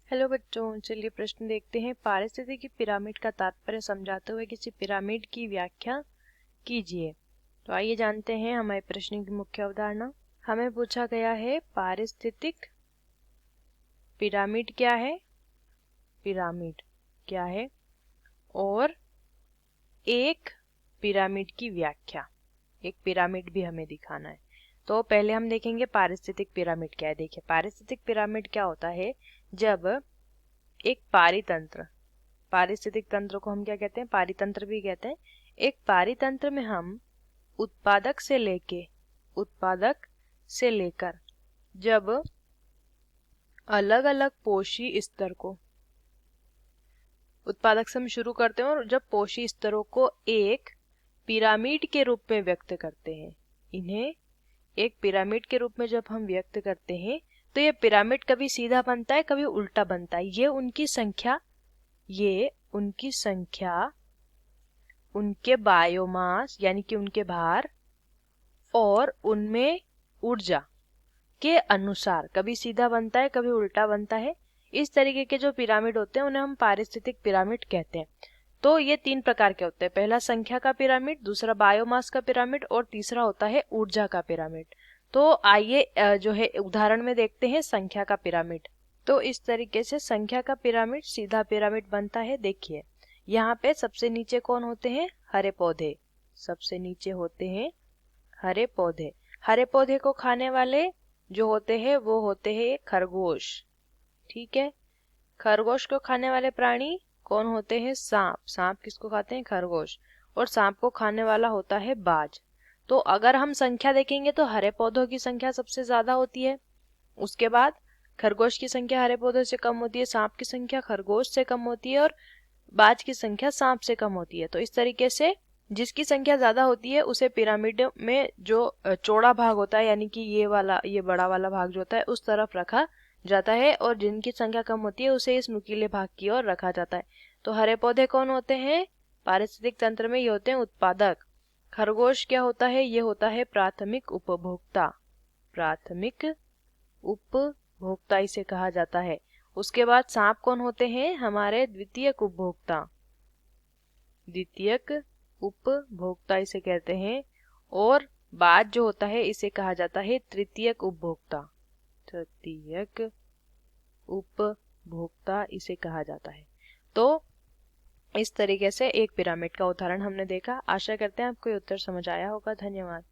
Hello बच्चों, चलिए प्रश्न देखते हैं। पारिस्थितिकी पिरामिड का तात्पर्य समझाते हुए किसी पिरामिड की व्याख्या कीजिए। तो आइए जानते हैं हमारे प्रश्न की मुख्य अवधारणा। हमें पूछा गया है पारिस्थितिक पिरामिड क्या है, पिरामिड क्या है और एक पिरामिड की व्याख्या। एक पिरामिड भी हमें दिखाना है। तो पहले हम देखेंगे पारिस्थितिक पिरामिड क्या है। देखिए, पारिस्थितिक पिरामिड क्या होता है, जब एक पारितंत्र, पारिस्थितिक तंत्र को हम क्या कहते हैं, पारितंत्र भी कहते हैं। एक पारितंत्र में हम उत्पादक से लेकर जब अलग अलग पोषी स्तर को, उत्पादक से हम शुरू करते हैं और जब पोषी स्तरों को एक पिरामिड के रूप में व्यक्त करते हैं, इन्हें एक पिरामिड के रूप में जब हम व्यक्त करते हैं तो ये पिरामिड कभी सीधा बनता है, कभी उल्टा बनता है। ये उनकी संख्या उनके बायोमास यानी कि उनके भार और उनमें ऊर्जा के अनुसार कभी सीधा बनता है, कभी उल्टा बनता है। इस तरीके के जो पिरामिड होते हैं उन्हें हम पारिस्थितिक पिरामिड कहते हैं। तो ये 3 प्रकार के होते हैं। पहला संख्या का पिरामिड, दूसरा बायोमास का पिरामिड और तीसरा होता है ऊर्जा का पिरामिड। तो आइए जो है उदाहरण में देखते हैं संख्या का पिरामिड। तो इस तरीके से संख्या का पिरामिड सीधा पिरामिड बनता है। देखिए, यहाँ पे सबसे नीचे कौन होते हैं, हरे पौधे। सबसे नीचे होते हैं हरे पौधे। हरे पौधे को खाने वाले जो होते हैं वो होते हैं खरगोश। ठीक है, खरगोश को खाने वाले प्राणी कौन होते हैं, सांप। सांप किसको खाते हैं, खरगोश। और सांप को खाने वाला होता है बाज। तो अगर हम संख्या देखेंगे तो हरे पौधों की संख्या सबसे ज्यादा होती है, उसके बाद खरगोश की संख्या हरे पौधों से कम होती है, सांप की संख्या खरगोश से कम होती है और बाज की संख्या सांप से कम होती है। तो इस तरीके से जिसकी संख्या ज्यादा होती है उसे पिरामिड में जो चौड़ा भाग होता है, यानी कि ये बड़ा वाला भाग जो होता है उस तरफ रखा जाता है, और जिनकी संख्या कम होती है उसे इस नुकीले भाग की ओर रखा जाता है। तो हरे पौधे कौन होते हैं, पारिस्थितिक तंत्र में ये होते हैं उत्पादक। खरगोश क्या होता है, ये होता है प्राथमिक उपभोक्ता। प्राथमिक उपभोक्ता इसे कहा जाता है। उसके बाद सांप कौन होते हैं, हमारे द्वितीयक उपभोक्ता। द्वितीयक उपभोक्ता इसे कहते हैं। और बाज जो होता है इसे कहा जाता है तृतीयक उपभोक्ता। तृतीयक उपभोक्ता इसे कहा जाता है। तो इस तरीके से एक पिरामिड का उदाहरण हमने देखा। आशा करते हैं आपको ये उत्तर समझ आया होगा। धन्यवाद।